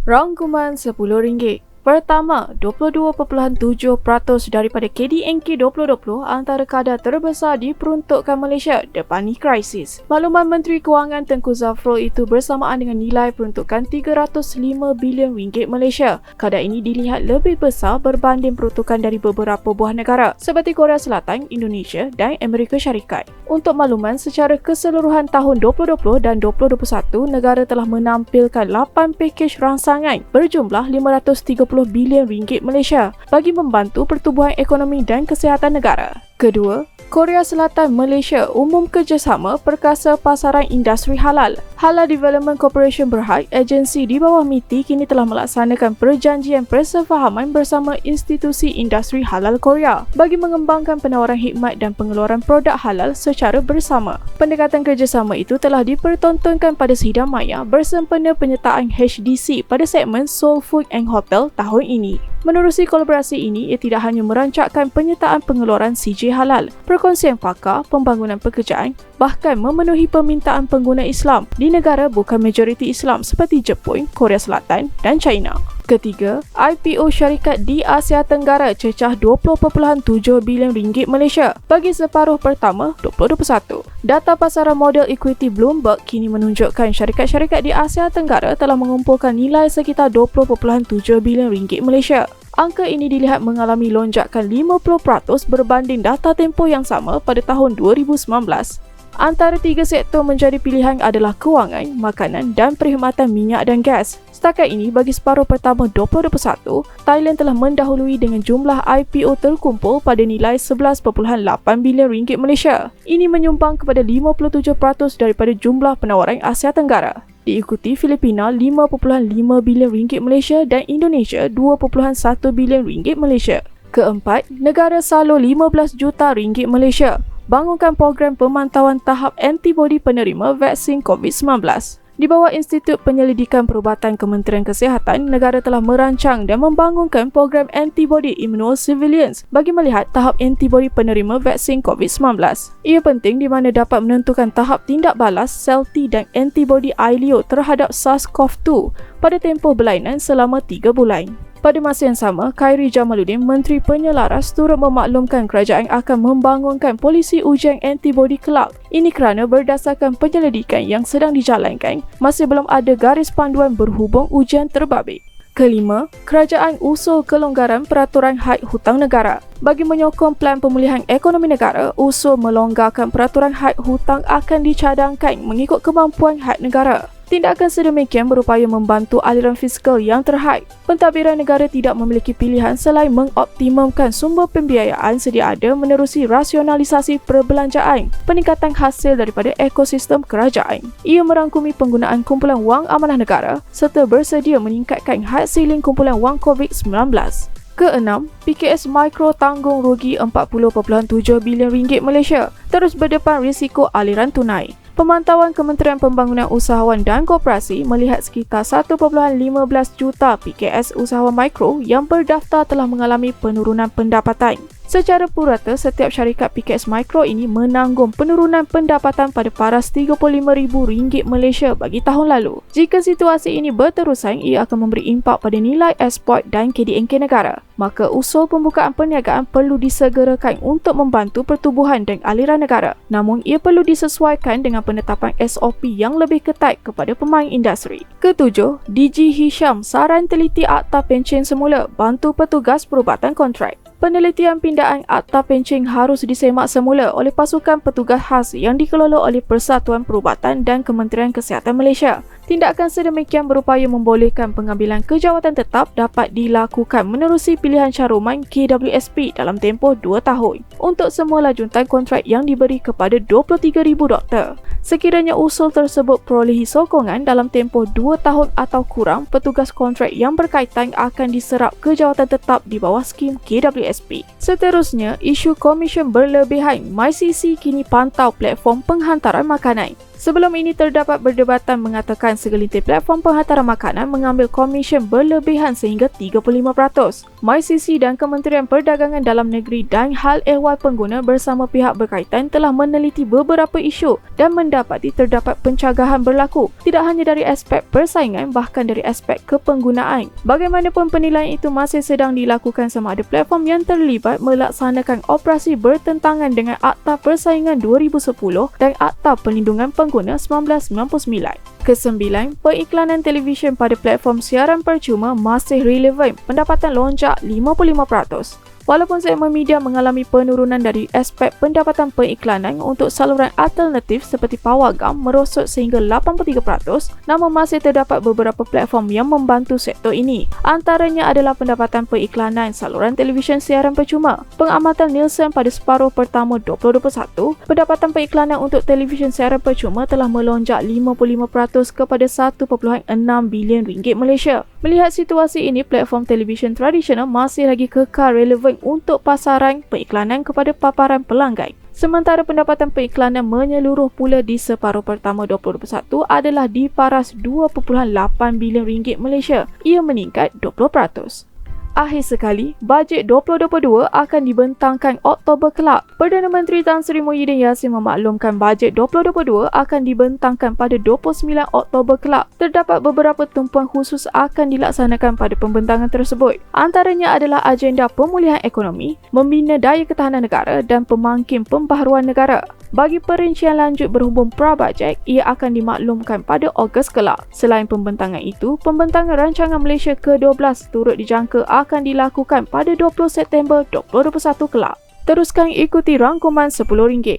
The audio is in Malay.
Rangkuman RM10. Pertama, 22.7% daripada KDNK 2020 antara kadar terbesar diperuntukkan Malaysia depan krisis. Makluman Menteri Kewangan Tengku Zafrul itu bersamaan dengan nilai peruntukan RM305 bilion Malaysia. Kadar ini dilihat lebih besar berbanding peruntukan dari beberapa buah negara seperti Korea Selatan, Indonesia dan Amerika Syarikat. Untuk makluman, secara keseluruhan tahun 2020 dan 2021, negara telah menampilkan 8 pakej rangsangan berjumlah RM530 bilion Malaysia bagi membantu pertumbuhan ekonomi dan kesihatan negara. Kedua, Korea Selatan Malaysia umum kerjasama perkasa pasaran industri halal. Halal Development Corporation Berhad, agensi di bawah MITI, kini telah melaksanakan perjanjian persefahaman bersama institusi industri halal Korea bagi mengembangkan penawaran khidmat dan pengeluaran produk halal secara bersama. Pendekatan kerjasama itu telah dipertontonkan pada sidang maya bersempena penyertaan HDC pada segmen Soul Food and Hotel tahun ini. Menerusi kolaborasi ini, ia tidak hanya merancangkan penyertaan pengeluaran CJ halal, perkongsian pakar, pembangunan pekerjaan, bahkan memenuhi permintaan pengguna Islam di negara bukan majoriti Islam seperti Jepun, Korea Selatan dan China. Ketiga, IPO syarikat di Asia Tenggara cecah RM20.7 bilion Malaysia bagi separuh pertama 2021. Data pasaran modal equity Bloomberg kini menunjukkan syarikat-syarikat di Asia Tenggara telah mengumpulkan nilai sekitar RM20.7 bilion Malaysia. Angka ini dilihat mengalami lonjakan 50% berbanding data tempoh yang sama pada tahun 2019. Antara tiga sektor menjadi pilihan adalah kewangan, makanan dan perkhidmatan minyak dan gas. Setakat ini, bagi separuh pertama 2021, Thailand telah mendahului dengan jumlah IPO terkumpul pada nilai RM11.8 bilion Malaysia. Ini menyumbang kepada 57% daripada jumlah penawaran Asia Tenggara. Diikuti Filipina RM5.5 bilion Malaysia dan Indonesia RM2.1 bilion Malaysia. Keempat, negara salur RM15 juta Malaysia. Bangunkan program pemantauan tahap antibodi penerima vaksin COVID-19. Di bawah Institut Penyelidikan Perubatan Kementerian Kesihatan, negara telah merancang dan membangunkan program antibodi immunosurveillance bagi melihat tahap antibodi penerima vaksin COVID-19. Ia penting di mana dapat menentukan tahap tindak balas sel T dan antibodi ILIO terhadap SARS-CoV-2 pada tempoh berlainan selama 3 bulan. Pada masa yang sama, Khairy Jamaluddin, Menteri Penyelaras, turut memaklumkan kerajaan akan membangunkan polisi ujian antibodi kelab. Ini kerana berdasarkan penyelidikan yang sedang dijalankan, masih belum ada garis panduan berhubung ujian terbabit. Kelima, kerajaan usul kelonggaran peraturan had hutang negara. Bagi menyokong pelan pemulihan ekonomi negara, usul melonggarkan peraturan had hutang akan dicadangkan mengikut kemampuan had negara. Tindakan sedemikian berupaya membantu aliran fiskal yang terhad. Pentadbiran negara tidak memiliki pilihan selain mengoptimumkan sumber pembiayaan sedia ada menerusi rasionalisasi perbelanjaan, peningkatan hasil daripada ekosistem kerajaan. Ia merangkumi penggunaan kumpulan wang amanah negara serta bersedia meningkatkan had siling kumpulan wang COVID-19. Keenam, PKS Micro tanggung rugi RM40.7 bilion Malaysia, terus berdepan risiko aliran tunai. Pemantauan Kementerian Pembangunan Usahawan dan Koperasi melihat sekitar 1.15 juta PKS usahawan mikro yang berdaftar telah mengalami penurunan pendapatan. Secara purata, setiap syarikat PKS Mikro ini menanggung penurunan pendapatan pada paras RM35,000 Malaysia bagi tahun lalu. Jika situasi ini berterusan, ia akan memberi impak pada nilai ekspor dan KDNK negara. Maka usul pembukaan perniagaan perlu disegerakan untuk membantu pertumbuhan dan aliran negara. Namun, ia perlu disesuaikan dengan penetapan SOP yang lebih ketat kepada pemain industri. Ketujuh, DG Hisham saran teliti akta pencen semula, bantu petugas perubatan kontrak. Penelitian pindaan akta pencen harus disemak semula oleh pasukan petugas khas yang dikelola oleh Persatuan Perubatan dan Kementerian Kesihatan Malaysia. Tindakan sedemikian berupaya membolehkan pengambilan kejawatan tetap dapat dilakukan menerusi pilihan caruman KWSP dalam tempoh 2 tahun untuk semua lanjutan kontrak yang diberi kepada 23,000 doktor. Sekiranya usul tersebut perolehi sokongan dalam tempoh 2 tahun atau kurang, petugas kontrak yang berkaitan akan diserap kejawatan tetap di bawah skim KWSP. Seterusnya, isu komisen berlebihan. MyCC kini pantau platform penghantaran makanan. Sebelum ini terdapat perdebatan mengatakan segelintir platform penghantaran makanan mengambil komisen berlebihan sehingga 35%. MyCC dan Kementerian Perdagangan Dalam Negeri dan Hal Ehwal Pengguna bersama pihak berkaitan telah meneliti beberapa isu dan mendapati terdapat pencagahan berlaku tidak hanya dari aspek persaingan bahkan dari aspek kepenggunaan. Bagaimanapun penilaian itu masih sedang dilakukan sama ada platform yang terlibat melaksanakan operasi bertentangan dengan Akta Persaingan 2010 dan Akta Perlindungan Pengguna 1999. Kesembilan, periklanan televisyen pada platform siaran percuma masih relevan, pendapatan lonjak 55%. Walaupun segmen media mengalami penurunan dari aspek pendapatan periklanan untuk saluran alternatif seperti pawagam merosot sehingga 83%, namun masih terdapat beberapa platform yang membantu sektor ini. Antaranya adalah pendapatan periklanan saluran televisyen siaran percuma. Pengamatan Nielsen pada separuh pertama 2021, pendapatan periklanan untuk televisyen siaran percuma telah melonjak 55% kepada 1.6 bilion ringgit Malaysia. Melihat situasi ini, platform televisyen tradisional masih lagi kekal relevan untuk pasaran periklanan kepada paparan pelanggan. Sementara pendapatan periklanan menyeluruh pula di separuh pertama 2021 adalah diparas 2.8 bilion ringgit Malaysia. Ia meningkat 20%. Akhir sekali, bajet 2022 akan dibentangkan Oktober kelak. Perdana Menteri Tan Sri Muhyiddin Yassin memaklumkan bajet 2022 akan dibentangkan pada 29 Oktober kelak. Terdapat beberapa tumpuan khusus akan dilaksanakan pada pembentangan tersebut. Antaranya adalah agenda pemulihan ekonomi, membina daya ketahanan negara dan pemangkin pembaharuan negara. Bagi perincian lanjut berhubung prabajet, ia akan dimaklumkan pada Ogos kelak. Selain pembentangan itu, pembentangan rancangan Malaysia ke-12 turut dijangka akan dilakukan pada 20 September 2021 kelak. Teruskan ikuti rangkuman RM10.